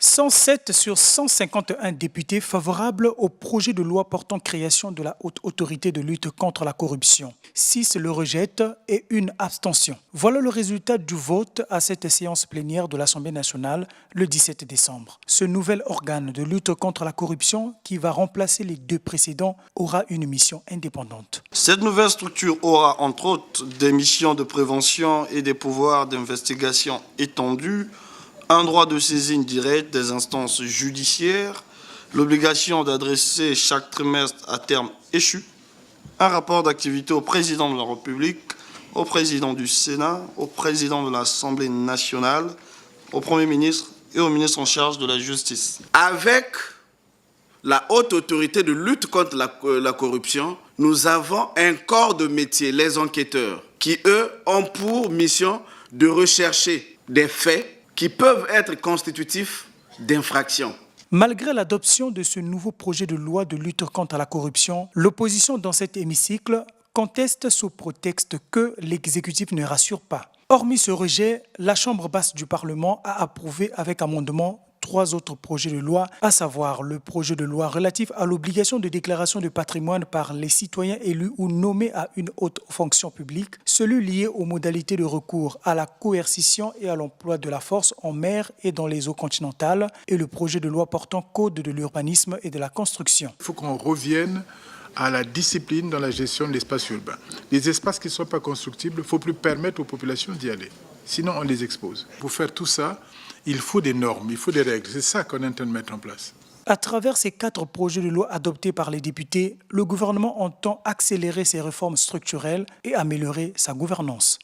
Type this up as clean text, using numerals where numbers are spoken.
107 sur 151 députés favorables au projet de loi portant création de la Haute Autorité de lutte contre la corruption. 6 le rejettent et une abstention. Voilà le résultat du vote à cette séance plénière de l'Assemblée nationale le 17 décembre. Ce nouvel organe de lutte contre la corruption, qui va remplacer les 2 précédents, aura une mission indépendante. Cette nouvelle structure aura entre autres des missions de prévention et des pouvoirs d'investigation étendus, un droit de saisine directe des instances judiciaires, l'obligation d'adresser chaque trimestre à terme échu un rapport d'activité au président de la République, au président du Sénat, au président de l'Assemblée nationale, au Premier ministre et au ministre en charge de la Justice. Avec la Haute Autorité de lutte contre la corruption, nous avons un corps de métier, les enquêteurs, qui, eux, ont pour mission de rechercher des faits qui peuvent être constitutifs d'infractions. Malgré l'adoption de ce nouveau projet de loi de lutte contre la corruption, l'opposition dans cet hémicycle conteste sous prétexte que l'exécutif ne rassure pas. Hormis ce rejet, la Chambre basse du Parlement a approuvé avec amendement 3 autres projets de loi, à savoir le projet de loi relatif à l'obligation de déclaration de patrimoine par les citoyens élus ou nommés à une haute fonction publique, celui lié aux modalités de recours à la coercition et à l'emploi de la force en mer et dans les eaux continentales, et le projet de loi portant code de l'urbanisme et de la construction. Il faut qu'on revienne à la discipline dans la gestion de l'espace urbain. Les espaces qui ne sont pas constructibles, il ne faut plus permettre aux populations d'y aller. Sinon, on les expose. Pour faire tout ça, il faut des normes, il faut des règles. C'est ça qu'on est en train de mettre en place. À travers ces 4 projets de loi adoptés par les députés, le gouvernement entend accélérer ses réformes structurelles et améliorer sa gouvernance.